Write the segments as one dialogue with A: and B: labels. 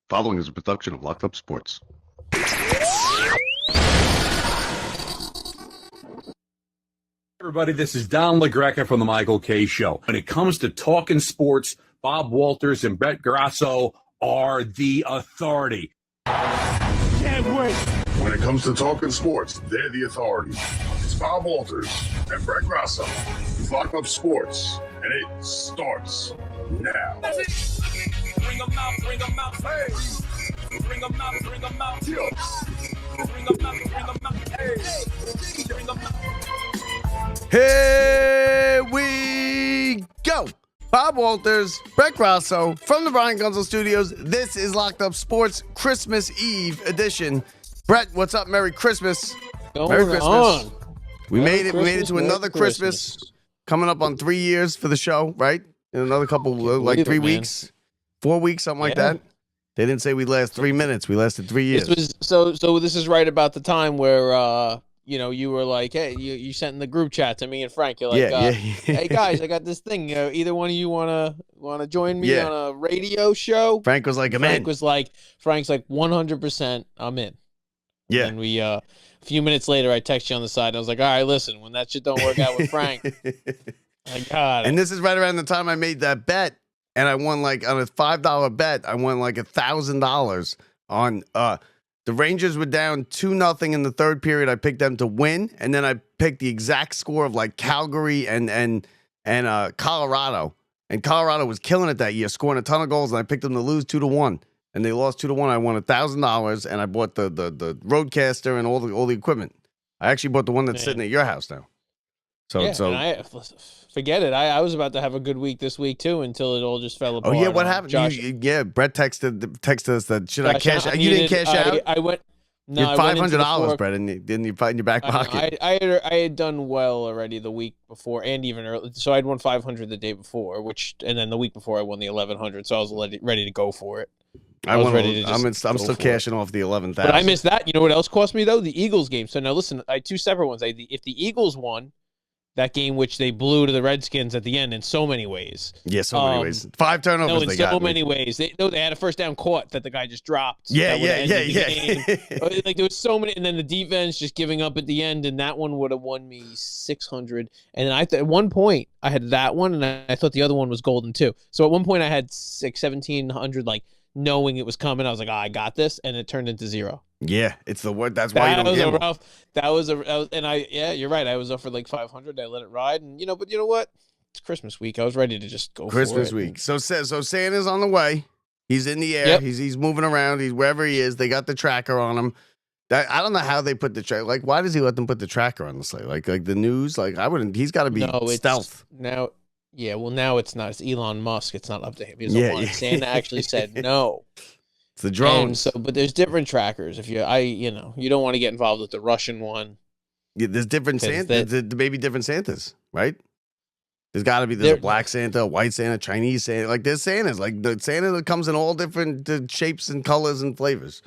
A: Following is a production of Locked Up Sports.
B: Everybody, this is Don LaGreca from the Michael K. Show. When it comes to talking sports, Bob Walters and Brett Grasso are the authority.
C: Can't wait.
D: When it comes to talking sports, they're the authority. It's Bob Walters and Brett Grasso. It's Locked Up Sports, and it starts now.
C: Bring them out, bring them out, hey. Bring them out, bring them out, yo. Bring them out, bring them out, hey. Bring them out.
E: Here we go. Bob Walters, Brett Grasso from the Brian Gunzel Studios. This is Locked Up Sports Christmas Eve edition. Brett, what's up? Merry Christmas. Merry Christmas. We made it. We made it to another Christmas. Coming up on 3 years for the show, right? In another couple, like 3 weeks, 4 weeks, something like that. They didn't say we'd last 3 minutes. We lasted 3 years.
F: So this is right about the time where you were like, hey, you sent in the group chat to me and Frank. You're like, hey guys, I got this thing. Either one of you wanna join me on a radio show?
E: Frank was like,
F: Frank's like 100%, I'm in.
E: Yeah.
F: And we a few minutes later, I text you on the side. And I was like, all right, listen, when that shit don't work out with Frank, I got it.
E: And this is right around the time I made that bet, and I won on a $5 bet. I won like $1,000 on the Rangers were down 2-0 in the third period. I picked them to win, and then I picked the exact score of like Calgary and Colorado. And Colorado was killing it that year, scoring a ton of goals, and I picked them to lose 2-1. And they lost 2-1. I won $1,000, and I bought the Roadcaster and all the equipment. I actually bought the one that's sitting at your house now.
F: So forget it. I was about to have a good week this week too until it all just fell apart.
E: Oh yeah, what happened? Brett texted us that should I cash out? You didn't cash out?
F: I went. No,
E: you had $500, Brett, in your back pocket.
F: I had done well already the week before and even early. So I'd won $500 the day before, and then the week before I won the $1,100. So I was ready to go for it.
E: I'm still cashing off the 11,000.
F: But I missed that. You know what else cost me though? The Eagles game. So now listen, I had two separate ones. If the Eagles won that game, which they blew to the Redskins at the end in so many ways.
E: Yeah, so many ways. 5 turnovers.
F: No, in so many ways. They had a first down caught that the guy just dropped.
E: Yeah.
F: Like there was so many, and then the defense just giving up at the end, and that one would have won me $600. And at one point I had that one, and I thought the other one was golden too. So at one point I had $1,700, like knowing it was coming. I was like, I got this, and it turned into zero.
E: Yeah, it's the word. That's why you don't gamble.
F: You're right. I was up for like 500. I let it ride, and but you know what? It's Christmas week. I was ready to just go
E: Christmas
F: for it.
E: week. So Santa's on the way. He's in the air. Yep. He's moving around. He's wherever he is. They got the tracker on him. I don't know how they put the tracker. Like, why does he let them put the tracker on the sleigh? Like the news. Like I wouldn't. He's got to be stealth
F: now. Yeah, well, now it's not. It's Elon Musk. It's not up to him. He doesn't want it. Santa actually said no.
E: It's the drones.
F: But there's different trackers. If you don't want to get involved with the Russian one.
E: Yeah, there's different Santas. There may be different Santas, right? There's got to be. There's a black Santa, a white Santa, Chinese Santa. Like there's Santas. Like the Santa that comes in all different shapes and colors and flavors.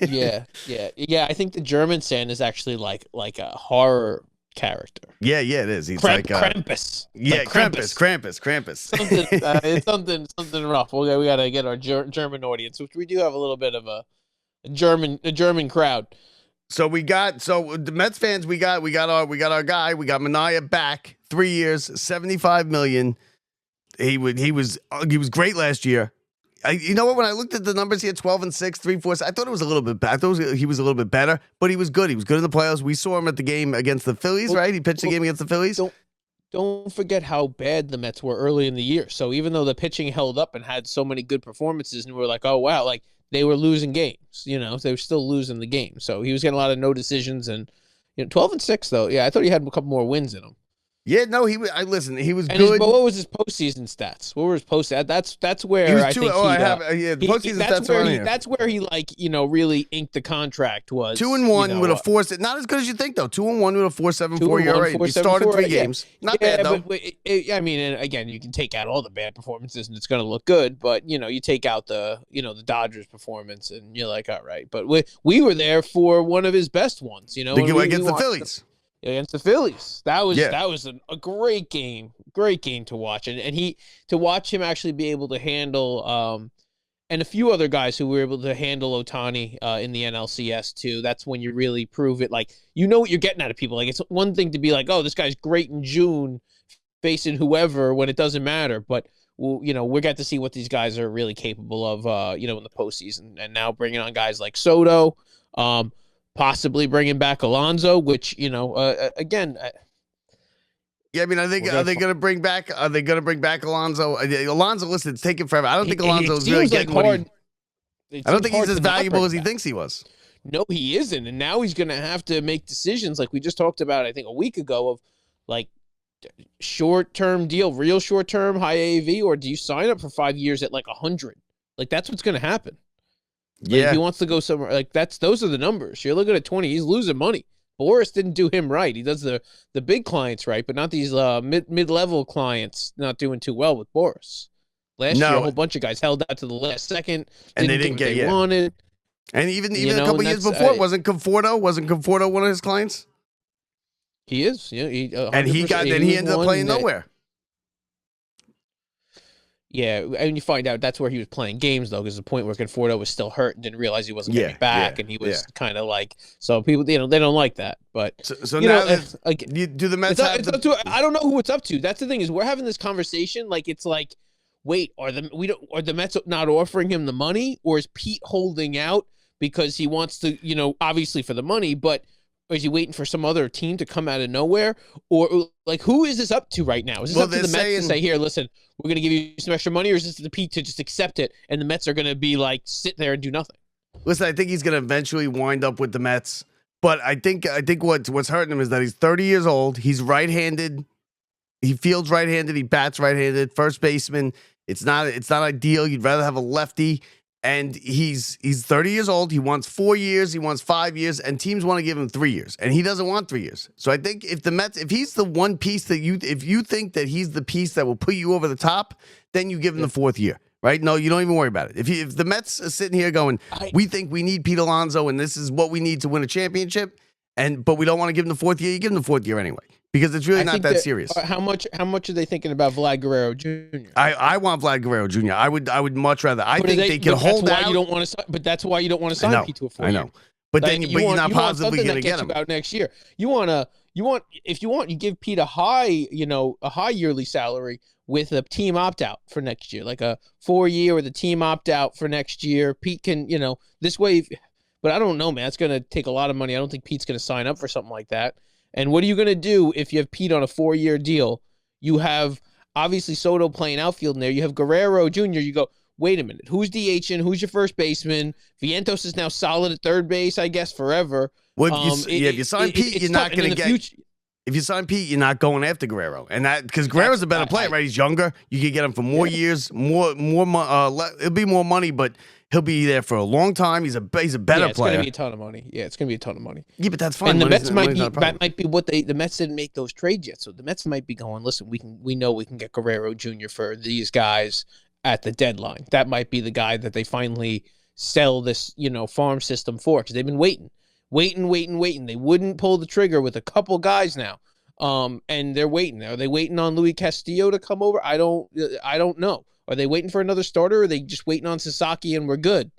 F: yeah. I think the German Santa is actually like a horror character.
E: Yeah, it is. He's
F: Krampus.
E: Yeah, like Krampus.
F: It's something rough. We got to get our German audience, which we do have a little bit of a German crowd.
E: So the Mets fans, we got our guy. We got Mania back. 3 years, $75 million. He was great last year. You know what? When I looked at the numbers, he had 12-6, 3-4. I thought it was a little bit bad. I thought he was a little bit better, but he was good. He was good in the playoffs. We saw him at the game against the Phillies, right? He pitched the game against the Phillies.
F: Don't forget how bad the Mets were early in the year. So even though the pitching held up and had so many good performances, and we were like, oh wow, like they were losing games. They were still losing the game. So he was getting a lot of no decisions, and 12-6 though. Yeah, I thought he had a couple more wins in him.
E: Yeah, no, he was. He was
F: and
E: good.
F: But what was his postseason stats? What were his postseason? That's where
E: he was
F: I think
E: postseason stats.
F: That's where he really inked the contract. Was
E: 2-1 with a 4. Not as good as you think though. 2-1 with a 4.74 ERA. He started 3 games. Not bad though.
F: But I mean, and again, you can take out all the bad performances and it's going to look good. But you take out the the Dodgers performance and you're like, all right. But we were there for one of his best ones.
E: Against the Phillies.
F: Against the Phillies. That was a great game to watch. And to watch him actually be able to handle and a few other guys who were able to handle Ohtani in the NLCS too. That's when you really prove it. Like, you know what you're getting out of people. Like, it's one thing to be like, oh, this guy's great in June facing whoever when it doesn't matter. But, we got to see what these guys are really capable of, in the postseason. And now bringing on guys like Soto, possibly bringing back Alonzo, which, again.
E: Yeah, I mean, are they going to bring back? Are they going to bring back Alonzo? Alonzo, listen, it's taking forever. I don't think Alonzo's really getting what I don't think he's as valuable as he thinks he was.
F: No, he isn't, and now he's going to have to make decisions like we just talked about. I think a week ago of like short-term deal, real short-term, high AAV, or do you sign up for 5 years at like 100? Like that's what's going to happen. Like,
E: Yeah,
F: if he wants to go somewhere like those are the numbers. You're looking at 20. He's losing money. Boris didn't do him right. He does the big clients right, but not these mid-level clients not doing too well with Boris. Last year, a whole bunch of guys held out to the last second,
E: and they didn't get
F: what they wanted.
E: And even a couple years before, wasn't Conforto one of his clients?
F: He is, yeah. He
E: ended up playing nowhere.
F: Yeah, and you find out that's where he was playing games, though, because the point where Conforto was still hurt and didn't realize he wasn't getting back, and he was kind of like, so people, they don't like that. But
E: so now, do the Mets have
F: I don't know who it's up to. That's the thing is we're having this conversation like it's like, wait, are the Mets not offering him the money, or is Pete holding out because he wants to, obviously for the money, but or is he waiting for some other team to come out of nowhere? Or like, who is this up to right now? Is this up to the Mets to say, here, listen, we're going to give you some extra money, or is this the Pete to just accept it and the Mets are going to be like, sit there and do nothing?
E: Listen, I think he's going to eventually wind up with the Mets, but I think what's hurting him is that he's 30 years old. He's right-handed. He fields right-handed. He bats right-handed. First baseman. It's not ideal. You'd rather have a lefty. And he's 30 years old. He wants 4 years. He wants 5 years. And teams want to give him 3 years. And he doesn't want 3 years. So I think if he's the one piece if you think that he's the piece that will put you over the top, then you give him the 4th year, right? No, you don't even worry about it. If the Mets are sitting here going, we think we need Pete Alonso and this is what we need to win a championship, but we don't want to give him the 4th year, you give him the 4th year anyway. Because it's really not that serious.
F: How much are they thinking about Vlad Guerrero Jr.?
E: I want Vlad Guerrero Jr. I would much rather. I think they can hold out.
F: But that's why you don't want to sign Pete to a 4 year.
E: I know. But then you're not possibly going to get him
F: out next year. If you give Pete a high yearly salary with a team opt out for next year, like a 4 year with a team opt out for next year. Pete can, this way. But I don't know, man. It's going to take a lot of money. I don't think Pete's going to sign up for something like that. And what are you going to do if you have Pete on a 4 year deal? You have obviously Soto playing outfield in there. You have Guerrero Jr. You go, wait a minute, who's DHing? Who's your first baseman? Vientos is now solid at third base, I guess, forever.
E: Well, if you sign Pete, you're not going to get. If you sign Pete, you're not going after Guerrero, and that because Guerrero's a better player, right? He's younger. You can get him for more years, it'll be more money, but he'll be there for a long time. He's a better player.
F: It's going to be a ton of money. Yeah, it's going to be a ton of money.
E: Yeah, but that's fine.
F: And the Mets might be what the Mets didn't make those trades yet, so the Mets might be going. Listen, we know we can get Guerrero Jr. for these guys at the deadline. That might be the guy that they finally sell this farm system for because they've been waiting. They wouldn't pull the trigger with a couple guys now. And they're waiting. Are they waiting on Luis Castillo to come over? I don't know. Are they waiting for another starter, or are they just waiting on Sasaki and we're good?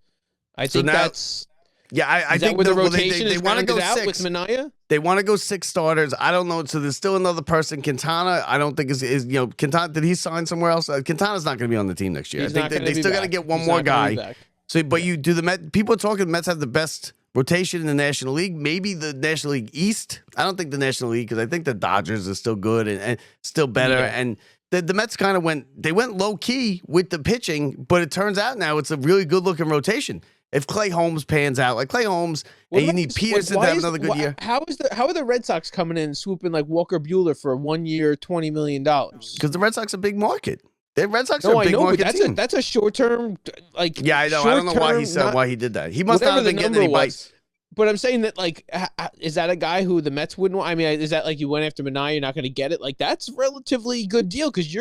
F: I think that's...
E: Yeah, I think
F: where the rotation
E: they want to go
F: out
E: 6
F: with Minaya?
E: They want to go 6 starters. I don't know. So there's still another person. Quintana, I don't think is Quintana. Did he sign somewhere else? Quintana's not going to be on the team next year. I think they still got to get one more guy. So, but you do the Mets. People are talking. The Mets have the best rotation in the National League, maybe the National League East. I don't think the National League because I think the Dodgers are still good and still better. Yeah. And the Mets kind of went low key with the pitching, but it turns out now it's a really good looking rotation. If Clay Holmes pans out, like Clay Holmes, and you need Peterson to have another good year.
F: How are the Red Sox coming in and swooping like Walker Buehler for 1 year, $20 million?
E: Because the Red Sox are a big market. The Red Sox are a big market team.
F: That's a short term, like
E: yeah, I know. I don't know why he said why he did that. He must not have been getting any bites.
F: But I'm saying that, like, is that a guy who the Mets wouldn't want? I mean, is that like you went after Minaya, you're not going to get it? Like, that's a relatively good deal because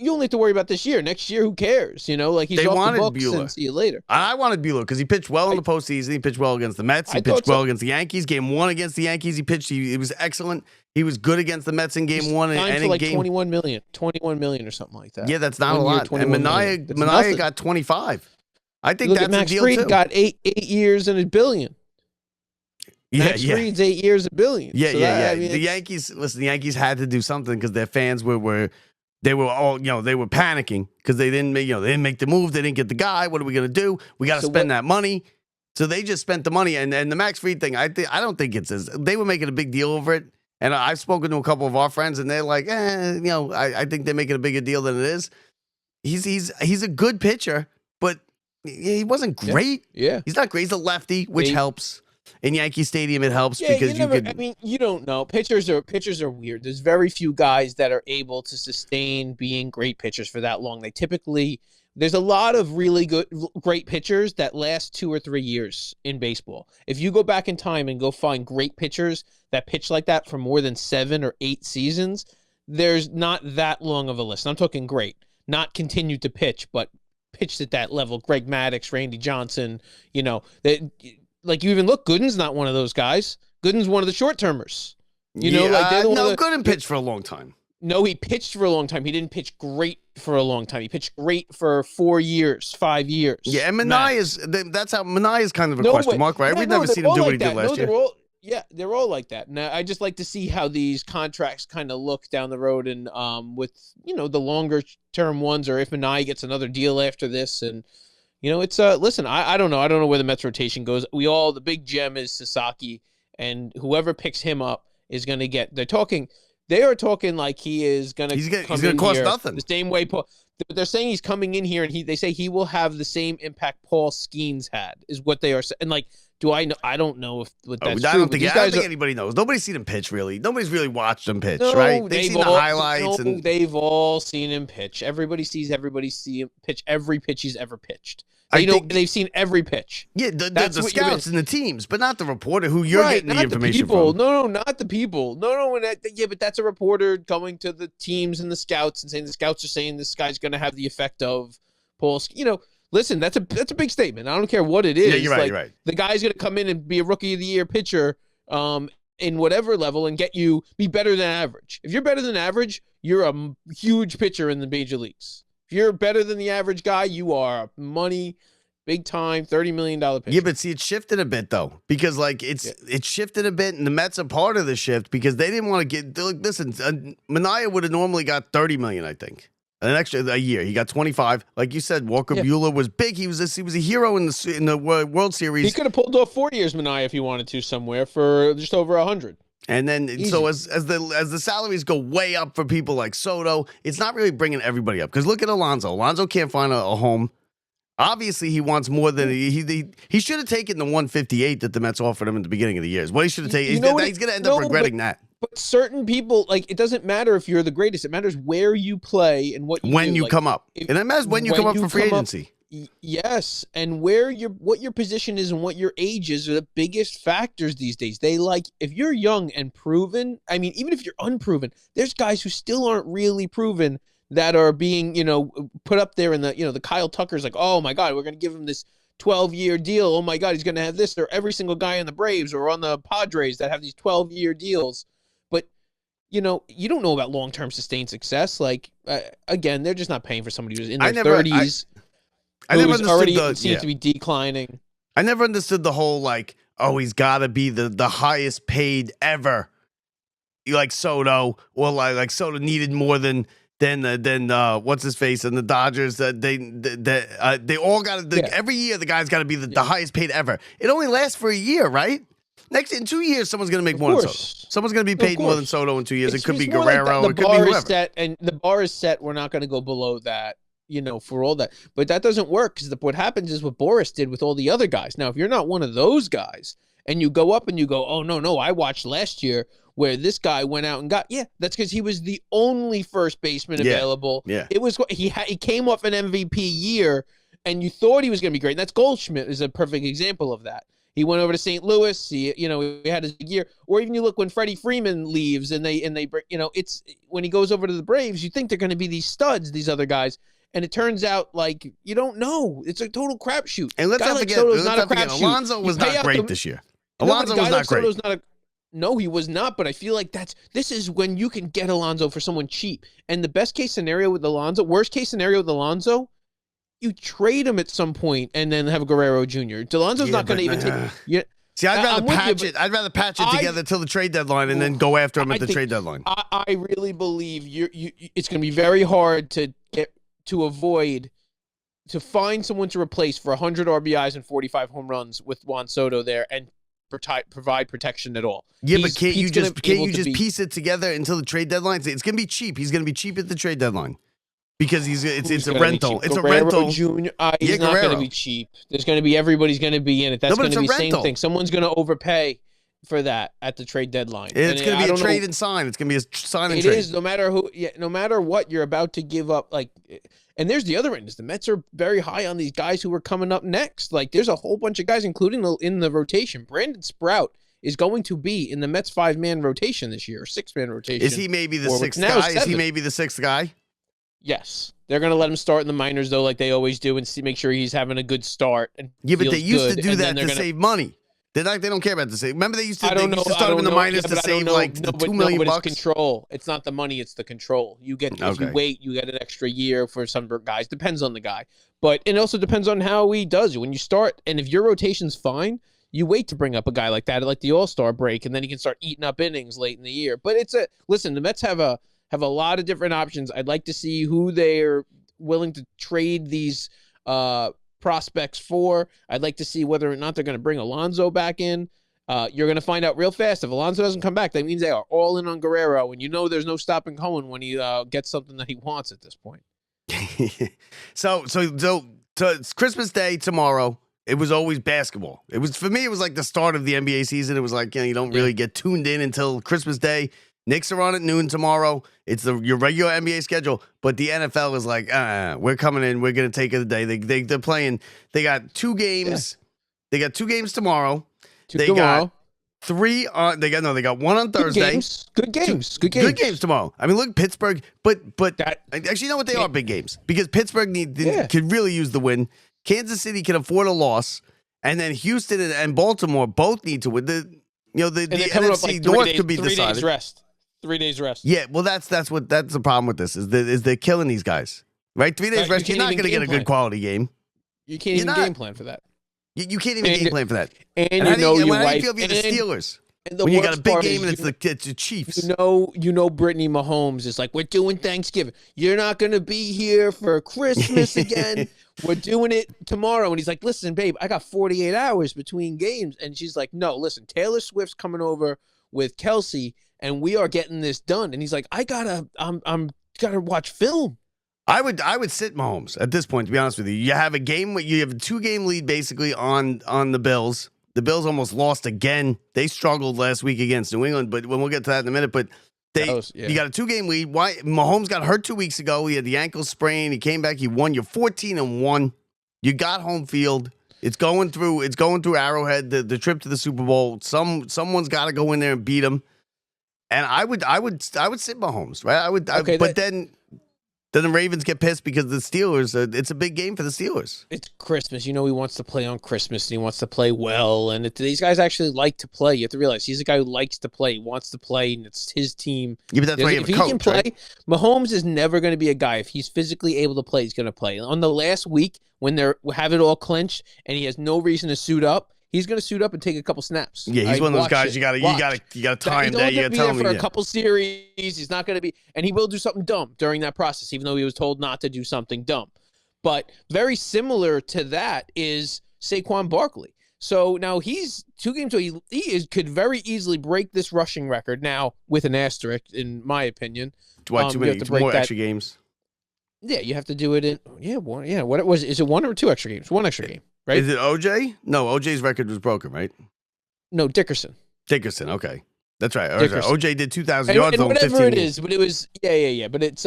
F: you only have to worry about this year. Next year, who cares? You know, like he's
E: They
F: off
E: wanted
F: the books
E: Buehler.
F: and see you later.
E: I wanted Buehler because he pitched well in the postseason. He pitched well against the Mets. He pitched well against the Yankees. Game 1 against the Yankees, he pitched. He was excellent. He was good against the Mets in game 1 and
F: for
E: in
F: like
E: game
F: 21 million or something like that.
E: Yeah, that's not a
F: 1 year,
E: lot. And
F: 21 million.
E: Mania got 25. I think
F: Look
E: that's
F: at Max
E: a deal
F: Fried
E: too.
F: got 8 years and $1 billion. Max Fried's 8 years, $1 billion.
E: Yeah,
F: So
E: yeah.
F: that, I mean,
E: the Yankees, listen, the Yankees had to do something because their fans were all, they were panicking because they didn't make the move. They didn't get the guy. What are we going to do? We got to spend that money. So they just spent the money. And the Max Fried thing, I don't think it's as, they were making a big deal over it. And I've spoken to a couple of our friends and they're like, I think they're making a bigger deal than it is. He's a good pitcher, but he wasn't great.
F: Yeah.
E: He's not great. He's a lefty, which helps. In Yankee Stadium, it helps because
F: I mean, you don't know. Pitchers are weird. There's very few guys that are able to sustain being great pitchers for that long. There's a lot of really great pitchers that last 2 or 3 years in baseball. If you go back in time and go find great pitchers that pitch like that for more than 7 or 8 seasons, there's not that long of a list. I'm talking great, not continued to pitch, but pitched at that level. Greg Maddux, Randy Johnson, like you even look, Gooden's not one of those guys. Gooden's one of the short-termers.
E: Gooden pitched for a long time.
F: No, he pitched for a long time. He didn't pitch great for a long time. He pitched great for 4 years, 5 years.
E: Yeah, and Manaea's kind of a question mark, right? We've never seen him do what he did last year.
F: They're all like that. Now, I just like to see how these contracts kind of look down the road, and with the longer term ones, or if Manaea gets another deal after this, and it's listen. I don't know. I don't know where the Mets rotation goes. The big gem is Sasaki, and whoever picks him up is going to get. They are talking like he is going to. He's going to
E: cost nothing.
F: The same way Paul. They're saying he's coming in here, and they say he will have the same impact Paul Skeens had. Is what they are saying. And like, do I know? I don't know if that's true.
E: I don't think anybody knows. Nobody's seen him pitch really. Nobody's really watched him pitch, right? They've seen the highlights. They've
F: all seen him pitch. Everybody see him pitch every pitch he's ever pitched. They've seen every pitch.
E: Yeah, the scouts and the teams, but not the reporter who you're getting the information
F: from.
E: No,
F: not the people. No, but that's a reporter going to the teams and the scouts and saying the scouts are saying this guy's going to have the effect of Paul. Listen, that's a big statement. I don't care what it is.
E: Yeah, you're right. You're right.
F: The guy's going to come in and be a rookie of the year pitcher in whatever level and be better than average. If you're better than average, you're a huge pitcher in the major leagues. If you're better than the average guy, you are money, big time, $30 million pitcher.
E: Yeah, but see, it shifted a bit though, because it shifted a bit, and the Mets are part of the shift because they didn't want to get. Listen, Manaea would have normally got $30 million, I think, an extra a year. He got 25. Like you said, Walker Buehler was big. He was a hero in the World Series.
F: He could have pulled off 4 years, Manaea, if he wanted to, somewhere for just over 100.
E: And then, so as the salaries go way up for people like Soto, it's not really bringing everybody up. Because look at Alonzo. Alonzo can't find a home. Obviously, he wants more than he should have taken the 158 that the Mets offered him at the beginning of the year. What he should have taken. He's going to end up regretting that.
F: But certain people, it doesn't matter if you're the greatest. It matters where you play and what you
E: when
F: do.
E: you come up. And it matters when you come up for free agency.
F: Yes, and what your position is and what your age is are the biggest factors these days. If you're young and proven, I mean, even if you're unproven, there's guys who still aren't really proven that are being, put up there in the Kyle Tucker's like, oh my God, we're going to give him this 12-year deal. Oh my God, he's going to have this. Or every single guy in the Braves or on the Padres that have these 12-year deals. But, you don't know about long-term sustained success. Again, they're just not paying for somebody who's in their 30s.
E: I never understood
F: seems to be declining.
E: I never understood the whole he's got to be the highest paid ever, like Soto, or like Soto needed more than what's his face and the Dodgers. They all got to every year the guy's got to be the highest paid ever. It only lasts for a year, right? In 2 years, someone's going to make more than Soto. Someone's going to be paid more than Soto in 2 years. It could be Guerrero. It could be whoever.
F: The bar is set. We're not going to go below that. For all that. But that doesn't work because what happens is what Boris did with all the other guys. Now, if you're not one of those guys and you go up and you go, oh, no, I watched last year where this guy went out and that's because he was the only first baseman available.
E: Yeah.
F: It was he came off an MVP year and you thought he was going to be great. And that's Goldschmidt is a perfect example of that. He went over to St. Louis. He had his year. Or even you look when Freddie Freeman leaves and they it's when he goes over to the Braves, you think they're going to be these studs, these other guys. And it turns out, like, you don't know. It's a total crapshoot.
E: And let's not forget, Alonzo was not great this year. Alonzo was not great.
F: No, he was not, but I feel like this is when you can get Alonzo for someone cheap. And the best case scenario with Alonzo, worst case scenario with Alonzo, you trade him at some point and then have Guerrero Jr. Alonzo's not going to even take it.
E: See, I'd rather patch it together till the trade deadline and then go after him at the trade deadline.
F: I really believe it's going to be very hard to find someone to replace for 100 RBIs and 45 home runs with Juan Soto there and provide protection at all.
E: Yeah, but can't you just piece it together until the trade deadline? It's going to be cheap. He's going to be cheap at the trade deadline because it's a rental. It's a rental.
F: Junior, he's not going to be cheap. There's going to be everybody's going to be in it. That's going to be the same thing. Someone's going to overpay for that at the trade deadline.
E: It's going to be a trade and sign. It's going to be a sign and trade.
F: It is, no matter what you're about to give up. Like, and there's the other end. Is the Mets are very high on these guys who are coming up next. Like, there's a whole bunch of guys, including in the rotation. Brandon Sprout is going to be in the Mets 5-man rotation this year, or 6-man rotation.
E: Is he maybe the sixth guy? Is he maybe the sixth guy?
F: Yes. They're going to let him start in the minors, though, like they always do, and make sure he's having a good start. And
E: yeah, but they used to do that to save money. They don't care about the save. Remember they used to start him in the minors to save like $2 million.
F: But it's control. It's not the money, it's the control. You get if you wait, you get an extra year for some guys. Depends on the guy. But it also depends on how he does it. When you start, and if your rotation's fine, you wait to bring up a guy like that at like the All-Star break, and then he can start eating up innings late in the year. But listen, the Mets have a lot of different options. I'd like to see who they're willing to trade these prospects for. I'd like to see whether or not they're going to bring Alonzo back in. You're going to find out real fast. If Alonzo doesn't come back, that means they are all in on Guerrero, and there's no stopping Cohen when he gets something that he wants at this point.
E: So it's Christmas Day tomorrow. It was always basketball. For me, it was like the start of the NBA season. It was like, you don't really get tuned in until Christmas Day. Knicks are on at noon tomorrow. It's your regular NBA schedule, but the NFL is like, we're coming in. We're going to take it a day. They're playing. They got 2 games. Yeah. They got 2 games tomorall. Got 3 on. They got 1 on Thursday.
F: Good games
E: tomorrow. I mean, look, Pittsburgh. But actually, you know what? They are big games because Pittsburgh could really use the win. Kansas City can afford a loss, and then Houston and Baltimore both need to win. The NFC North could be decided.
F: 3 days rest. 3 days rest.
E: Yeah, well, that's the problem with this is they're killing these guys, right? 3 days rest. You're not going to get a good quality game.
F: You can't even game plan for that.
E: You can't even game plan for that.
F: And
E: how do you feel if you're the Steelers? When you got a big game and it's the Chiefs.
F: Brittany Mahomes is like, we're doing Thanksgiving. You're not going to be here for Christmas again. We're doing it tomorrow. And he's like, listen, babe, I got 48 hours between games. And she's like, no, listen, Taylor Swift's coming over with Kelsey, and we are getting this done. And he's like, I'm gotta watch film.
E: I would sit Mahomes at this point, to be honest with you. You have a 2-game lead basically on the Bills. The Bills almost lost again. They struggled last week against New England, but we'll get to that in a minute. But you got a 2-game lead. Why Mahomes got hurt 2 weeks ago? He had the ankle sprain. He came back. He won. You're 14-1. You got home field. It's going through Arrowhead. The trip to the Super Bowl. Someone's got to go in there and beat him. And I would sit Mahomes, right? But then the Ravens get pissed because the Steelers. It's a big game for the Steelers.
F: It's Christmas. He wants to play on Christmas, and he wants to play well. And these guys actually like to play. You have to realize he's a guy who likes to play, wants to play, and it's his team.
E: Yeah, but that's why you have a coach,
F: can play,
E: right?
F: Mahomes is never going to be a guy. If he's physically able to play, he's going to play. On the last week, when they have it all clinched, and he has no reason to suit up, he's going to suit up and take a couple snaps.
E: Yeah, he's one of those guys you got to time that. You got to tell him
F: for a couple series. He's not going to be, and he will do something dumb during that process, even though he was told not to do something dumb. But very similar to that is Saquon Barkley. So now he's 2 games. So he could very easily break this rushing record now with an asterisk, in my opinion.
E: What, more extra games?
F: Yeah, you have to do it in. Yeah, one. Yeah, what it was? Is it 1 or 2 extra games? 1 extra game. Right?
E: Is it OJ? No, OJ's record was broken, right?
F: No, Dickerson.
E: Okay. That's right. OJ did 2,000 yards
F: and
E: on
F: whatever
E: 15
F: it is, but it was, yeah. But it's,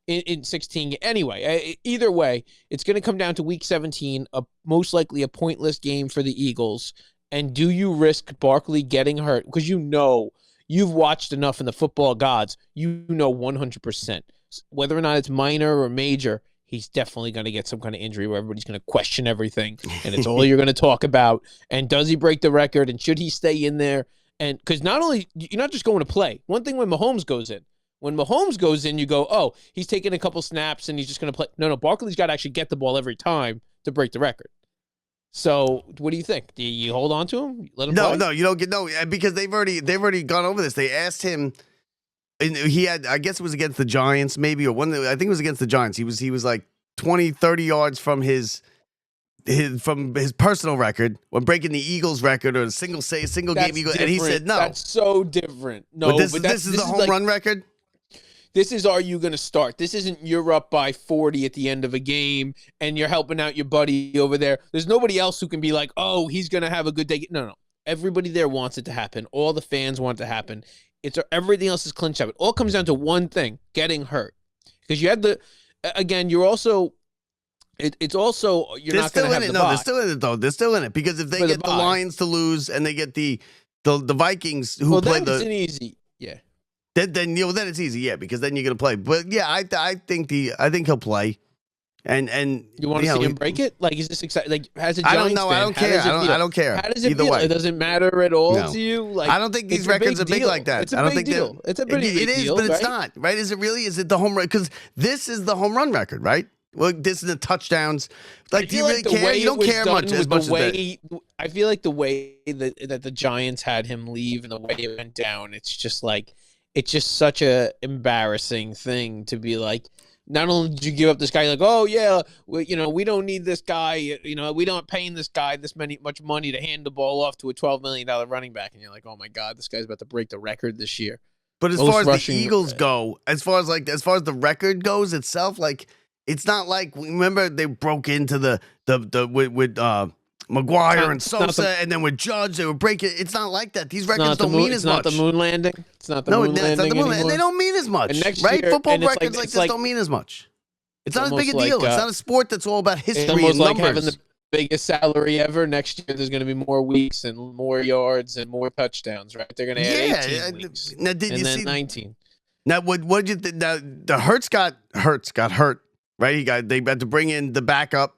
F: in 16. Anyway, either way, it's going to come down to week 17, most likely a pointless game for the Eagles. And do you risk Barkley getting hurt? Because you've watched enough in the football gods. 100%. Whether or not it's minor or major, he's definitely going to get some kind of injury where everybody's going to question everything. And it's all you're going to talk about. And does he break the record? And should he stay in there? And because you're not just going to play. One thing when Mahomes goes in. When Mahomes goes in, you go, oh, he's taking a couple snaps and he's just going to play. No, Barkley's got to actually get the ball every time to break the record. So, what do you think? Do you hold on to him? Let him play?
E: No, you don't get because they've already gone over this. They asked him, and he had, I guess it was against the Giants, maybe, or I think it was against the Giants. He was like 20, 30 yards from his personal record when breaking the Eagles record or a single game Eagle, and he said no.
F: That's so different. No,
E: but this is the home run record.
F: This is, are you going to start? This isn't you're up by 40 at the end of a game and you're helping out your buddy over there. There's nobody else who can be like, oh, he's going to have a good day. No. Everybody there wants it to happen. All the fans want it to happen. Everything else is clinched up. It all comes down to one thing, getting hurt. Because you had you're also, it's also, you're not going to have the bye.
E: They're still in it, though. They're still in it. Because if they get the Lions to lose and they get the Vikings who play
F: it's an easy, yeah.
E: Then it's easy, yeah, because then you're gonna play. But yeah, I think he'll play, and
F: you want to see him break it? Like, is this exciting? Like, as a
E: I
F: Giants
E: don't know.
F: fan,
E: I don't care. I don't care.
F: How does it
E: Either
F: feel?
E: way.
F: It doesn't matter at all
E: No.
F: to you. Like,
E: I don't think these records are big like that.
F: It's a
E: I don't
F: big
E: think
F: deal. It's a pretty big deal.
E: But
F: right?
E: it's not, right? Is it really? Is it the home run? Because this is the home run record, right? Well, this is the touchdowns. Like, do you really care? You don't care much as much as that.
F: I feel like the way that the Giants had him leave and the way it went down, it's just such a embarrassing thing to be like. Not only did you give up this guy, like, oh yeah, we don't need this guy. We don't paying this guy this much money to hand the ball off to a $12 million running back, and you're like, oh my god, this guy's about to break the record this year.
E: But as far as the Eagles go, as far as the record goes itself, like, it's not like, remember they broke into the with McGuire and Sosa, and then with Judge, they were breaking. It's not like that. These records don't mean as much.
F: It's not the moon landing. It's not the moon landing anymore.
E: And they don't mean as much, right? Football records like this don't mean as much. It's not as big a deal. It's not a sport that's all about history and numbers.
F: It's almost like having the biggest salary ever. Next year, there's going to be more weeks and more yards and more touchdowns, right? They're going to add 18 weeks.
E: Now, did you see 19? Now, what did you think? Now, the Hurts got hurt, right? They had to bring in the backup.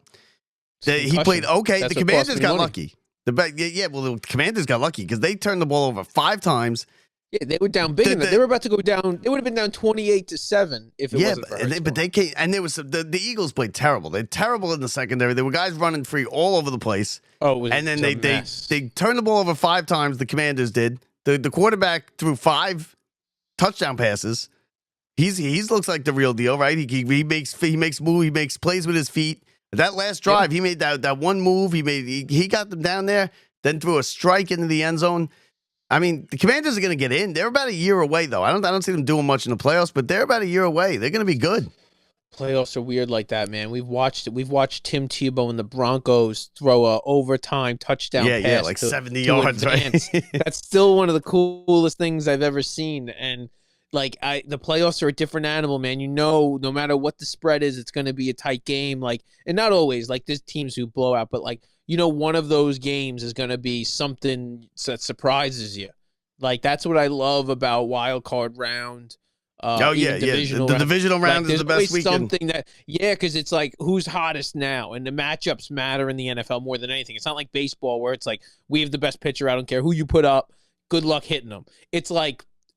E: He played okay. The Commanders got lucky. The Commanders got lucky because they turned the ball over 5 times.
F: Yeah, they were down big. They were about to go down. They would have been down 28-7 if it wasn't for Hurts.
E: But they came, and there was the Eagles played terrible. They're terrible in the secondary. There were guys running free all over the place.
F: Oh,
E: and then they turned the ball over 5 times. The Commanders did. The quarterback threw 5 touchdown passes. He looks like the real deal, right? He makes moves. He makes plays with his feet. That last drive, he made that one move. He got them down there, then threw a strike into the end zone. I mean, the Commanders are going to get in. They're about a year away, though. I don't see them doing much in the playoffs, but they're about a year away. They're going to be good.
F: Playoffs are weird like that, man. We've watched Tim Tebow and the Broncos throw a overtime touchdown pass.
E: Yeah, like 70 yards,
F: advance. Right? That's still one of the coolest things I've ever seen, and the playoffs are a different animal, man. No matter what the spread is, it's going to be a tight game. And not always. There's teams who blow out, but one of those games is going to be something that surprises you. That's what I love about wild card round.
E: The divisional round is the best weekend.
F: Because it's who's hottest now, and the matchups matter in the NFL more than anything. It's not like baseball where it's we have the best pitcher. I don't care who you put up. Good luck hitting them. It's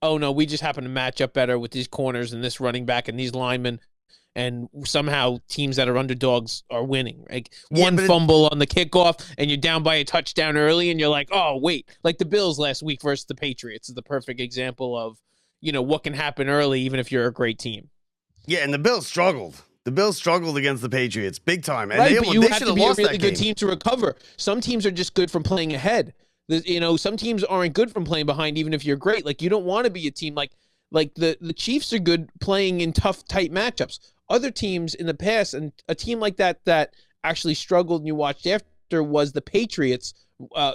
F: oh no, we just happen to match up better with these corners and this running back and these linemen, and somehow teams that are underdogs are winning. One fumble on the kickoff and you're down by a touchdown early and you're like, oh wait, the Bills last week versus the Patriots is the perfect example of, what can happen early even if you're a great team.
E: Yeah, and the Bills struggled. The Bills struggled against the Patriots big time. And
F: right, but you have to be a really good team to recover. Some teams are just good from playing ahead. Some teams aren't good from playing behind, even if you're great. You don't want to be a team like the Chiefs are good playing in tough, tight matchups. Other teams in the past, and a team like that actually struggled and you watched after was the Patriots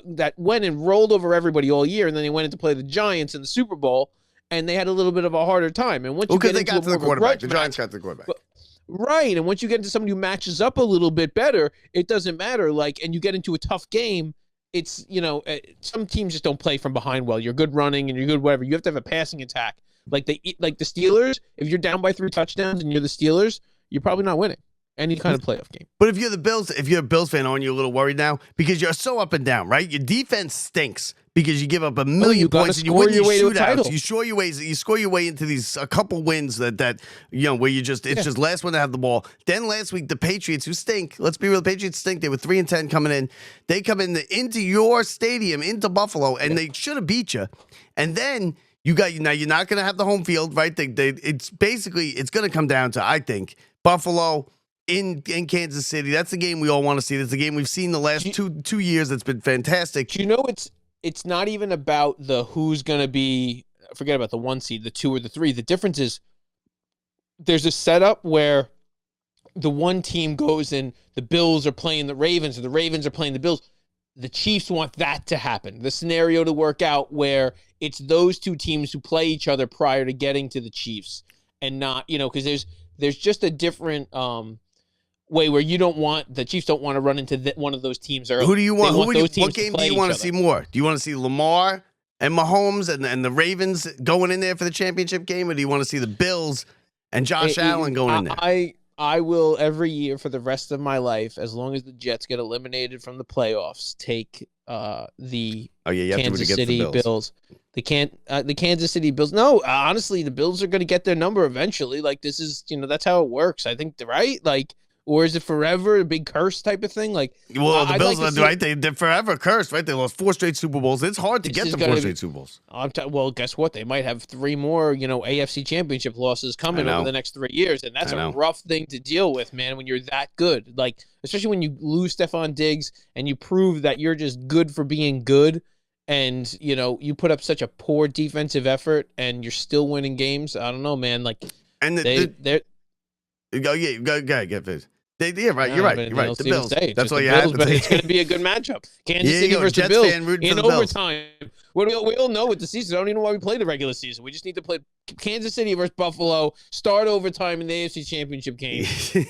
F: that went and rolled over everybody all year, and then they went in to play the Giants in the Super Bowl, and they had a little bit of a harder time. And once
E: Well,
F: you get
E: because they
F: into
E: got
F: a
E: to
F: more
E: the
F: of a
E: quarterback.
F: grudge
E: The
F: match,
E: Giants got to the quarterback.
F: right, and once you get into somebody who matches up a little bit better, it doesn't matter. Like, and you get into a tough game. It's, some teams just don't play from behind well. You're good running and you're good whatever. You have to have a passing attack. Like the Steelers, if you're down by 3 touchdowns and you're the Steelers, you're probably not winning any kind of playoff game.
E: But if you're the Bills, if you're a Bills fan, aren't you a little worried now? Because you're so up and down, right? Your defense stinks because you give up a million points and you win these shootouts. You score your way into these a couple wins that where you just it's just last one to have the ball. Then last week the Patriots, who stink. Let's be real, the Patriots stink. They were 3-10 coming in. They come into your stadium into Buffalo and they should have beat you. And then you're not going to have the home field, right? It's going to come down to, I think, Buffalo in Kansas City. That's the game we all want to see. That's the game we've seen the last two years. That's been fantastic.
F: It's not even about the who's going to be, forget about the 1 seed, the 2 or the 3. The difference is there's a setup where the one team goes and the Bills are playing the Ravens or the Ravens are playing the Bills. The Chiefs want that to happen. The scenario to work out where it's those 2 teams who play each other prior to getting to the Chiefs and not, because there's just a different way where the Chiefs don't want to run into one of those teams early.
E: Who do you want?
F: What
E: game do you want to see more? Do you want to see Lamar and Mahomes and the Ravens going in there for the championship game, or do you want to see the Bills and Josh Allen going in there?
F: I will every year for the rest of my life, as long as the Jets get eliminated from the playoffs, take the Kansas City Bills. The Kansas City Bills. No, honestly, the Bills are going to get their number eventually. Like, this is, that's how it works. I think, right? Like, or is it forever a big curse type of thing? Like,
E: well, the Bills, right? They're forever cursed, right? They lost 4 straight Super Bowls. It's hard to get to 4 straight Super Bowls.
F: Well, guess what? They might have 3 more, AFC Championship losses coming over the next 3 years, and that's a rough thing to deal with, man. When you're that good, like, especially when you lose Stephon Diggs and you prove that you're just good for being good, and you put up such a poor defensive effort, and you're still winning games. I don't know, man. Like,
E: and they're get this. You're right. You're right. The Bills. That's all you have to say.
F: It's going to be a good matchup. Kansas City versus the Bills in overtime. We all know with the season. I don't even know why we play the regular season. We just need to play Kansas City versus Buffalo, start overtime in the AFC Championship game,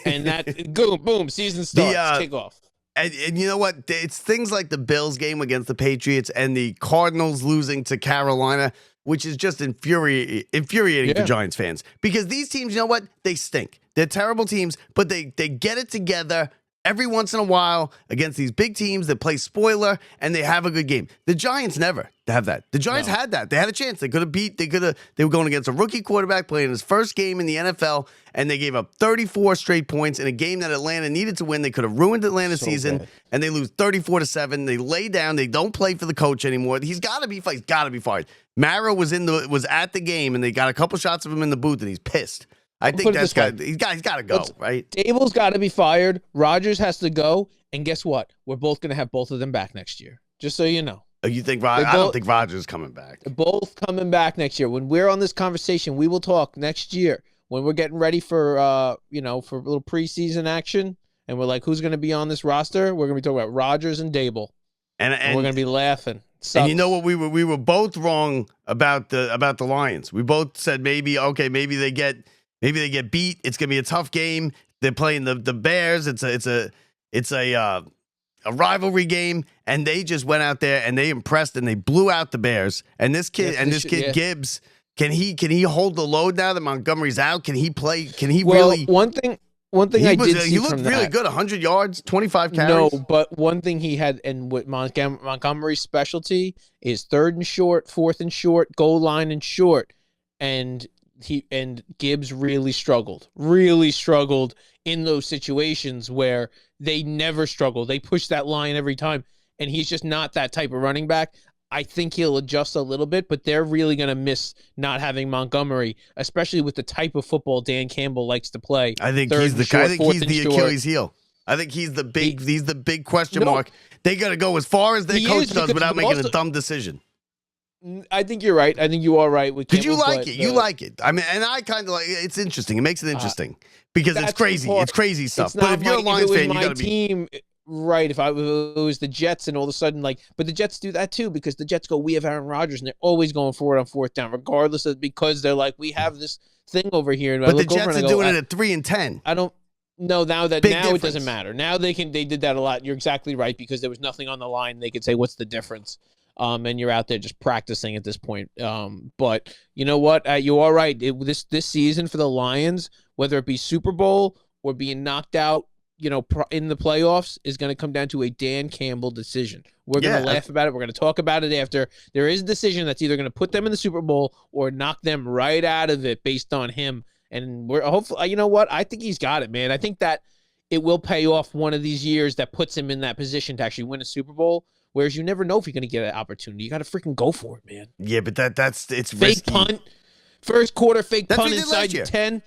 F: and that boom, season starts, kickoff.
E: And you know what? It's things like the Bills game against the Patriots and the Cardinals losing to Carolina, which is just infuriating for Giants fans. Because these teams, you know what? They stink. They're terrible teams, but they get it together every once in a while against these big teams that play spoiler, and they have a good game. The Giants never have that. The Giants had that. They had a chance. They were going against a rookie quarterback playing his first game in the NFL, and they gave up 34 straight points in a game that Atlanta needed to win. They could have ruined Atlanta's season, and they lose 34-7. They lay down. They don't play for the coach anymore. He's got to be fired. Mara was at the game, and they got a couple shots of him in the booth, and he's pissed. I think he's got to go, right?
F: Dable's got to be fired. Rodgers has to go. And guess what? We're both going to have both of them back next year. Just so you know.
E: You think I don't think Rodgers is coming back.
F: They're both coming back next year. When we're on this conversation, we will talk next year when we're getting ready for for a little preseason action. And we're like, who's going to be on this roster? We're going to be talking about Rodgers and Dable. And we're going to be laughing. Sucks.
E: And you know what? We were both wrong about the Lions. We both said maybe they get beat. It's gonna be a tough game. They're playing the Bears. It's a rivalry game, and they just went out there and they impressed and they blew out the Bears. And this kid Gibbs, can he hold the load now that Montgomery's out? Can he play? Can he really?
F: One thing he
E: looked really good. 100 yards, 25
F: No,
E: carries.
F: but one thing he had, and what Montgomery's specialty is 3rd and short, 4th and short, goal line and short, and Gibbs really struggled in those situations where they never struggle. They push that line every time, and he's just not that type of running back. I think he'll adjust a little bit, but they're really going to miss not having Montgomery, especially with the type of football Dan Campbell likes to play.
E: I think he's the Achilles heel. I think he's the big question mark. They got to go as far as their coach does without making a dumb decision.
F: I think you're right. I think you are right with Campbell.
E: Did you like it? You like it. I mean, and I kind of like it's interesting. It makes it interesting because it's crazy. It's crazy stuff. But if you're a Lions fan, you got to be.
F: Right. If it was the Jets and all of a sudden, like, but the Jets do that too because the Jets go, we have Aaron Rodgers, and they're always going forward on fourth down, regardless of because they're like, we have this thing over here. And I
E: But the
F: look over
E: Jets
F: and
E: are
F: I go,
E: doing it at 3 and 10.
F: I don't know now
E: Big
F: it
E: difference.
F: doesn't matter. Now they did that a lot. You're exactly right because there was nothing on the line. They could say, what's the difference? And you're out there just practicing at this point. But you know what? You are right. This season for the Lions, whether it be Super Bowl or being knocked out, in the playoffs, is going to come down to a Dan Campbell decision. We're going to laugh about it. We're going to talk about it after. There is a decision that's either going to put them in the Super Bowl or knock them right out of it based on him. And we're hopefully, you know what? I think he's got it, man. I think that it will pay off one of these years that puts him in that position to actually win a Super Bowl. Whereas you never know if you're going to get an opportunity. You got to freaking go for it, man.
E: Yeah, but it's
F: fake
E: risky.
F: punt, first quarter fake
E: That's what
F: punt
E: he did
F: inside
E: last year.
F: 10.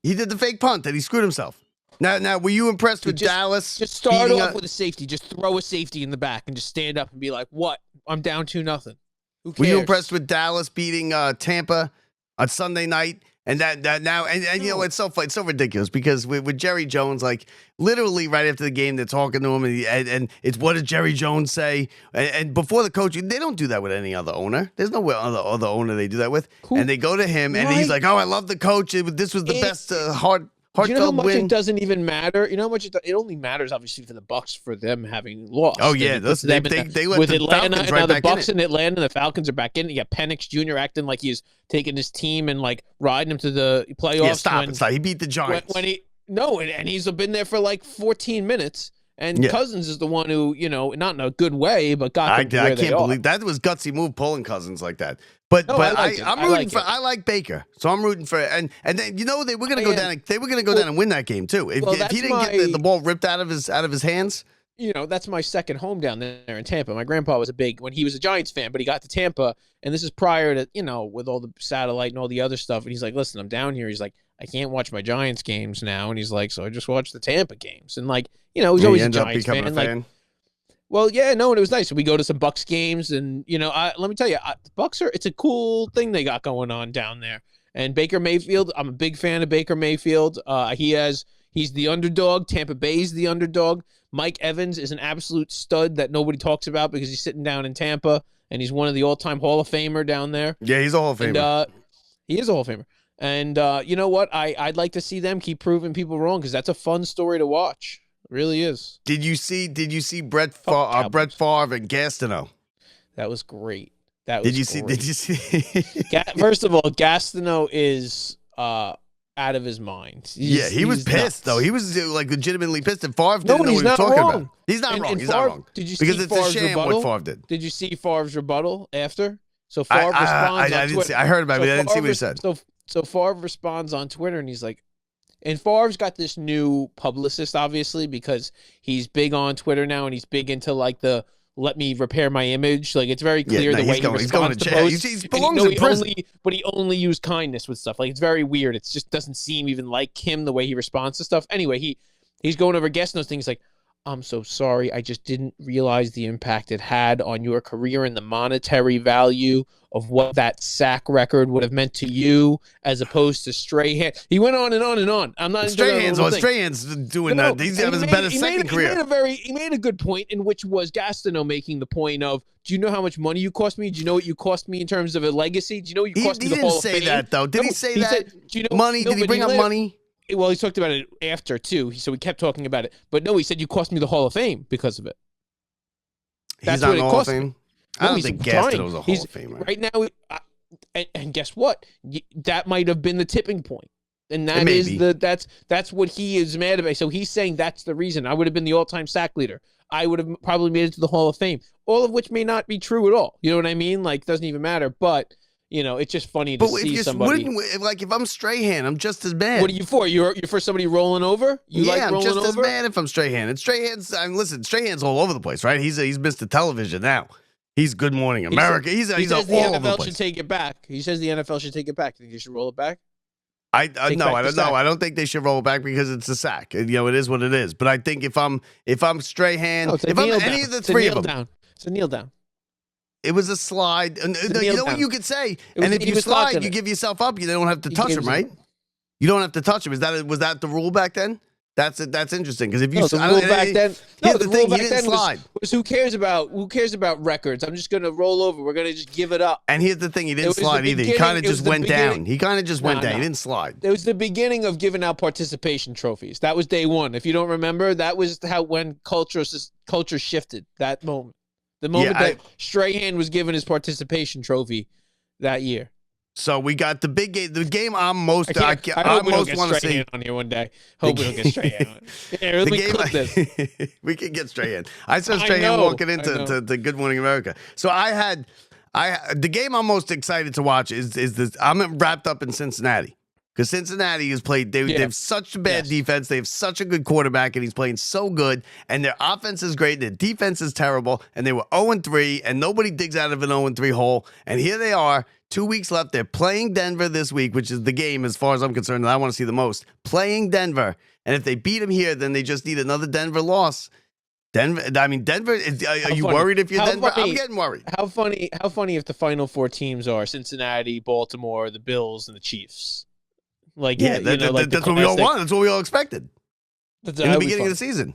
E: He did the fake punt and he screwed himself. Now, were you impressed with Dallas?
F: Just start
E: beating
F: off with a safety. Just throw a safety in the back and just stand up and be like, "What? I'm down 2-0." Who cares?
E: Were you impressed with Dallas beating Tampa on Sunday night? And that now, and it's so ridiculous because with Jerry Jones, like literally right after the game, they're talking to him, and it's what did Jerry Jones say? And before the coach, they don't do that with any other owner. There's no other owner they do that with. And they go to him, and he's like, "Oh, I love the coach. This was the best heartfelt
F: you know how much
E: win."
F: it doesn't even matter? You know how much it only matters, obviously, for the Bucks for them having lost.
E: Oh yeah, they let
F: with
E: the
F: Atlanta,
E: Falcons
F: and
E: right
F: now the
E: back
F: Bucks
E: in it.
F: in Atlanta, and the Falcons are back in. You got Penix Jr. acting like he's taking his team and like riding him to the playoffs.
E: Yeah, stop. He beat the Giants.
F: And he's been there for like 14 minutes. And Cousins is the one who, not in a good way, but got them to where
E: I
F: they
E: can't
F: are.
E: believe that was gutsy move pulling Cousins like that. But
F: No,
E: I'm rooting for. I like Baker, so I'm rooting for. And then they were gonna go down. They were gonna go down and win that game too. If he didn't get the ball ripped out of his hands.
F: That's my second home down there in Tampa. My grandpa was when he was a Giants fan, but he got to Tampa, and this is prior to, with all the satellite and all the other stuff. And he's like, listen, I'm down here. He's like, I can't watch my Giants games now. And he's like, so I just watch the Tampa games. And like, he's always a Giants fan. Like, well, yeah, no, and it was nice. We go to some Bucks games, and let me tell you, the Bucks it's a cool thing they got going on down there. And Baker Mayfield, I'm a big fan of Baker Mayfield. He's the underdog. Tampa Bay's the underdog. Mike Evans is an absolute stud that nobody talks about because he's sitting down in Tampa, and he's one of the all-time Hall of Famer down there.
E: Yeah, he's a Hall of Famer.
F: And, he is a Hall of Famer. And you know what? I'd like to see them keep proving people wrong because that's a fun story to watch. It really is.
E: Did you see Brett Favre and Gastineau?
F: That was great.
E: Did you see?
F: First of all, Gastineau is out of his mind.
E: He was pissed though. He was like legitimately pissed. And Favre didn't know what he was
F: not
E: talking
F: wrong.
E: about. He's not wrong. He's
F: Favre,
E: not wrong.
F: Did you
E: because
F: see
E: it's
F: Favre's
E: a sham
F: rebuttal?
E: what Favre did.
F: Did you see Favre's rebuttal after? So Favre responds.
E: I didn't see. I heard about it. But I didn't see what he said.
F: So Favre responds on Twitter, and he's like, and Favre's got this new publicist, obviously, because he's big on Twitter now, and he's big into like the let me repair my image. Like it's very clear the way he responds to posts.
E: He belongs in prison.
F: But he only used kindness with stuff. Like it's very weird. It just doesn't seem even like him the way he responds to stuff. Anyway, he's going over guessing those things like, I'm so sorry. I just didn't realize the impact it had on your career and the monetary value of what that sack record would have meant to you as opposed to Strahan. He went on and on and on. I'm not
E: Strahan's doing that. He's having a better second career.
F: He made a good point in which was Gastineau making the point of, do you know how much money you cost me? Do you know what you cost me in terms of a legacy? Do you know what you cost me the Hall of Fame?
E: He didn't say that though. Did he say that?
F: Said, do you know,
E: money? Did he bring up money?
F: Well, he talked about it after, too, so we kept talking about it. But no, he said, you cost me the Hall of Fame because of it.
E: He's not in the Hall of Fame? I don't think Gastineau's a Hall of Famer.
F: Right now, and guess what? That might have been the tipping point. And that is that's what he is mad about. So he's saying that's the reason. I would have been the all-time sack leader. I would have probably made it to the Hall of Fame. All of which may not be true at all. You know what I mean? Like, doesn't even matter. But... it's just funny to see somebody.
E: Like if I'm Strahan, I'm just as bad.
F: What are you for? You're for somebody rolling over?
E: I'm just as bad if I'm Strahan. And Strahan's all over the place, right? He's Mr. Television now. He's Good Morning America. He says the
F: NFL should take it back. He says the NFL should take it back. Think you should roll it back?
E: I don't know. I don't think they should roll it back because it's a sack. It is what it is. But I think if I'm Strahan, if I'm any of the three of them,
F: it's a kneel down.
E: It was a slide. You know what you could say? And if you slide, you give yourself up. You don't have to touch him, right? You don't have to touch him. Was that the rule back then? That's interesting because if you
F: No, the rule back then. No,
E: here's
F: the
E: the
F: rule
E: thing, he
F: back
E: didn't
F: then
E: slide.
F: was who cares about records? I'm just gonna roll over. We're gonna just give it up.
E: And here's the thing, he
F: It
E: didn't
F: was the
E: slide either. He
F: beginning-
E: kind of
F: it was
E: just
F: the
E: went
F: beginning-
E: down. He kind of just went
F: Nah,
E: down. He
F: nah.
E: didn't slide.
F: It was the beginning of giving out participation trophies. That was day one. If you don't remember, that was when culture shifted. That moment, the moment
E: Yeah,
F: that Strahan was given his participation trophy that year.
E: So we got the big game. The game I'm most
F: I
E: I
F: hope we don't
E: most
F: get
E: want to
F: Strahan
E: see.
F: on here one day. Hope we don't get Strahan on. Yeah, let
E: The
F: me
E: game
F: clip this.
E: we can get Strahan. I saw
F: I
E: Strahan
F: know,
E: walking
F: I
E: into
F: know.
E: to Good Morning America. So the game I'm most excited to watch is this. I'm wrapped up in Cincinnati because Cincinnati has played. They have such a bad defense. They have such a good quarterback, and he's playing so good. And their offense is great. Their defense is terrible. And they were 0-3, and nobody digs out of an 0-3 hole. And here they are. 2 weeks left. They're playing Denver this week, which is the game, as far as I'm concerned, that I want to see the most. Playing Denver. And if they beat them here, then they just need another Denver loss. Denver, are you worried if you're Denver? I'm getting worried.
F: How funny if the final four teams are Cincinnati, Baltimore, the Bills, and the Chiefs. Like,
E: That's what we all wanted. That's what we all expected in the beginning of the season.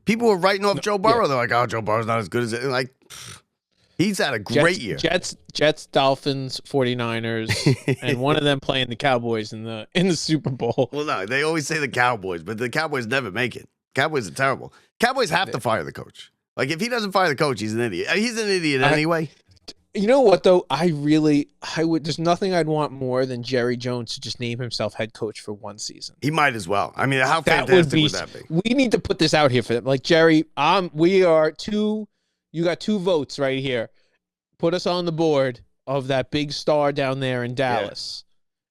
E: People were writing off Joe Burrow. They're like, oh, Joe Burrow's not as good as it. Like, he's had a great year.
F: Jets, Dolphins, 49ers, and one of them playing the Cowboys in the Super Bowl.
E: Well, no, they always say the Cowboys, but the Cowboys never make it. Cowboys are terrible. Cowboys have to fire the coach. Like, if he doesn't fire the coach, he's an idiot. He's an idiot anyway.
F: You know what, though? I would. There's nothing I'd want more than Jerry Jones to just name himself head coach for one season.
E: He might as well. I mean, how fantastic would that be?
F: We need to put this out here for them. Like, Jerry, we are two. You got 2 votes right here. Put us on the board of that big star down there in Dallas,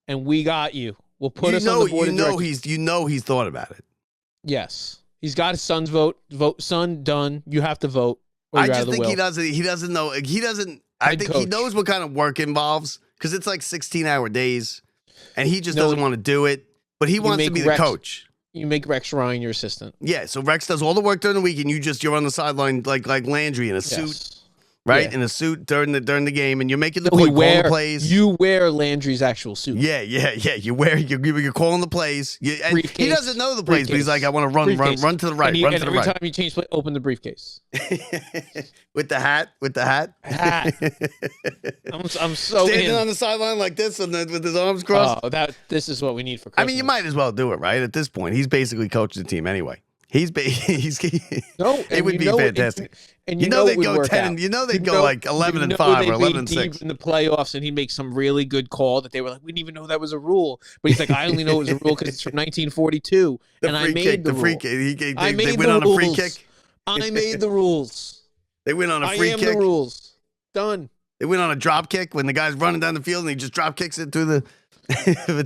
F: and we got you. We'll put us on the board.
E: He's thought about it.
F: Yes, he's got his son's vote. Son done. You have to vote.
E: I just think he doesn't. He doesn't know. He doesn't. I think he knows what kind of work involves because it's like 16-hour days, and he just doesn't want to do it. But he wants to be the coach. You
F: make Rex Ryan your assistant.
E: Yeah, so Rex does all the work during the week, and you're on the sideline like Landry in a suit. Right, in a suit during the game, and you're making the plays.
F: You wear Landry's actual suit.
E: Yeah. You're calling the plays. And he doesn't know the plays, but he's like, I want to run to the right, run to the right.
F: Every time you change play, open the briefcase.
E: with the hat.
F: I'm so
E: standing on the sideline like this, and then with his arms crossed.
F: Oh, this is what we need for Christmas.
E: I mean, you might as well do it, right? At this point, he's basically coaching the team anyway. It would be fantastic.
F: And
E: they'd go 10. They'd go like 11-5 or 11-6
F: in the playoffs, and he'd make some really good call that they were like, we didn't even know that was a rule. But he's like, I only know it was a rule because it's from 1942, and I made the
E: free kick.
F: They
E: went on a free kick.
F: I made the rules.
E: They went on a free kick. I am
F: the rules. Done.
E: They went on a drop kick when the guy's running down the field, and he just drop kicks it through the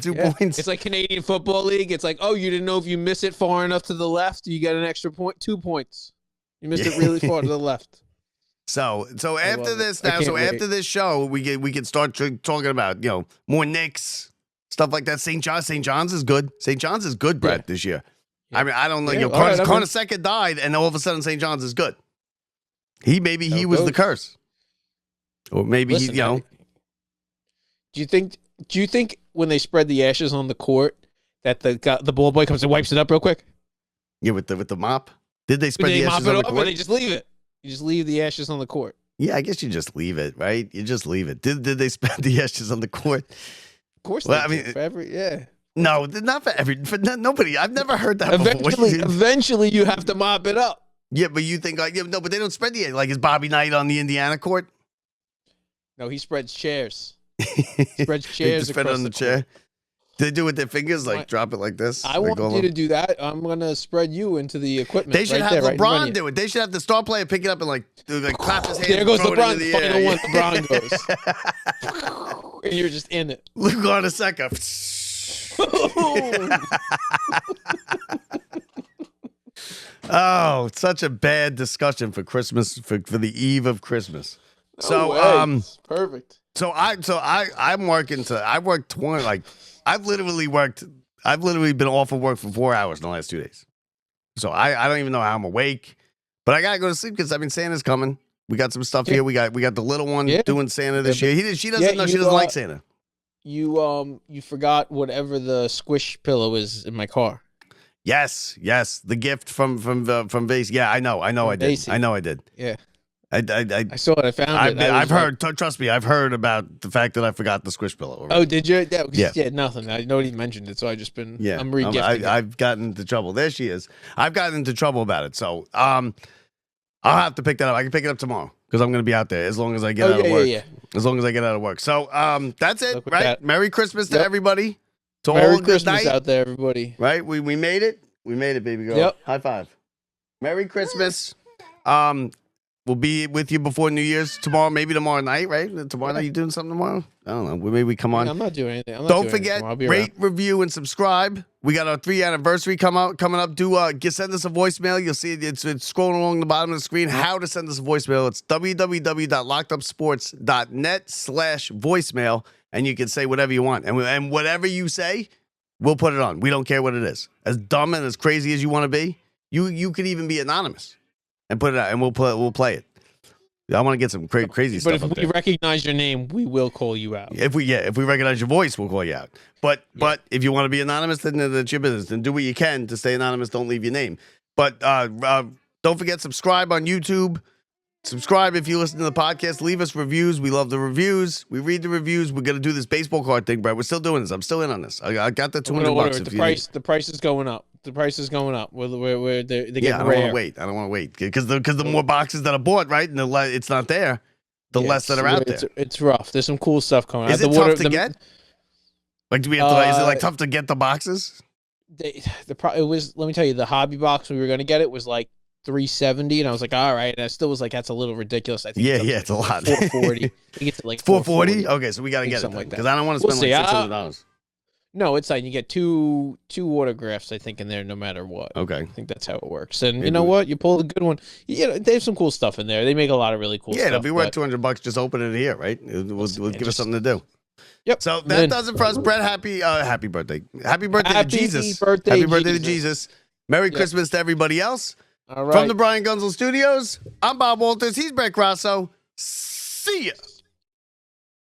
E: 2 points.
F: It's like Canadian Football League. It's like, oh, you didn't know if you miss it far enough to the left, you get an extra point, 2 points. You missed it really far to the left.
E: So after this show, we can start talking about more Knicks stuff like that. St. John's is good. St. John's is good, Brett, this year. Yeah. I mean, I don't know. Carnesecca died, and all of a sudden St. John's is good. He was the curse, or maybe Do you think when they spread the ashes on the court that the ball boy comes and wipes it up real quick? Yeah, with the mop. Did they spread the ashes on the court?
F: Or they just leave it? You just leave the ashes on the court.
E: Yeah, I guess you just leave it, right? You just leave it. Did they spread the ashes on the court?
F: Of course. For every
E: No, not for nobody. I've never heard that before.
F: Eventually, you have to mop it up.
E: Yeah, but you think but they don't spread the like is Bobby Knight on the Indiana court?
F: No, he spreads chairs. Spreads chairs.
E: They spread it on the chair. They do it with their fingers, drop it like this.
F: I want you to do that. I'm gonna spread you into the equipment.
E: They should have LeBron do it. They should have the star player pick it up and clap his hands.
F: There goes LeBron.
E: The
F: final one. LeBron goes, and you're just in it.
E: Look on a second. Oh, such a bad discussion for Christmas for the eve of Christmas.
F: Perfect.
E: I'm working I worked 20 I've literally been off of work for 4 hours in the last 2 days. So I don't even know how I'm awake, but I gotta go to sleep because Santa's coming. We got some stuff here. We got the little one doing Santa this year. She doesn't know. She doesn't like Santa.
F: You forgot whatever the squish pillow is in my car.
E: Yes. The gift from Vase. Yeah, I know. I did.
F: Vasey.
E: I know I did.
F: Yeah.
E: I
F: I saw it. I found it.
E: I've heard. Trust me, I've heard about the fact that I forgot the squish pillow.
F: Oh, did you?
E: Yeah.
F: Yeah. Nothing. I nobody mentioned it, so I just been.
E: Yeah.
F: I'm regifting.
E: I've gotten into trouble. There she is. I've gotten into trouble about it. So I'll have to pick that up. I can pick it up tomorrow because I'm going to be out there as long as I get out of work.
F: Yeah.
E: As long as I get out of work. So that's it, right?
F: That.
E: Merry Christmas to everybody. To
F: Merry
E: all,
F: Christmas
E: good night.
F: out there, everybody.
E: Right? We made it. We made it, baby girl.
F: Yep.
E: High five. Merry Christmas. We'll be with you before New Year's tomorrow, maybe tomorrow night, right? Tomorrow night, you doing something tomorrow? I don't know. Maybe we come on.
F: I'm not doing anything.
E: Don't forget, rate, review, and subscribe. We got our 3 anniversary coming up. Send us a voicemail. You'll see it's scrolling along the bottom of the screen. How to send us a voicemail? It's www.lockedupsports.net/voicemail, and you can say whatever you want. And whatever you say, we'll put it on. We don't care what it is. As dumb and as crazy as you want to be, you could even be anonymous and put it out, and we'll play it. I want to get some crazy stuff.
F: But if we recognize your name, we will call you out.
E: If we recognize your voice, we'll call you out. But if you want to be anonymous, then that's your business. Then do what you can to stay anonymous. Don't leave your name. But don't forget, subscribe on YouTube. Subscribe if you listen to the podcast. Leave us reviews. We love the reviews. We read the reviews. We're gonna do this baseball card thing, Brett. We're still doing this. I'm still in on this. I got the $200.
F: The price is going up. The price is going up. They're getting
E: I don't want to wait. I don't want to wait because the more boxes that are bought, right, and it's not there, the less that are out there.
F: It's rough. There's some cool stuff coming out.
E: Is it tough to get? Like, do we have to? Is it like tough to get the boxes?
F: It was. Let me tell you, the hobby box we were gonna get it was like $370, and I was like, all right, and I still was like, that's a little ridiculous. I think
E: it's a lot.
F: $440. I think it's like
E: $440. Okay, so we got to get it
F: like that
E: because I don't want to spend like $600.
F: No, it's like you get two autographs, I think, in there no matter what.
E: Okay,
F: I think that's how it works. And you know what? You pull a good one. They have some cool stuff in there. They make a lot of really cool stuff.
E: Yeah, it'll be worth $200. Just open it here, right? We'll give us something to do.
F: Yep.
E: So that does it for us, Brett. Happy birthday. Happy birthday to Jesus.
F: Happy
E: birthday to Jesus. Merry Christmas to everybody else.
F: All right.
E: From the Brian Gunzel Studios, I'm Bob Walters. He's Brett Grasso. See ya.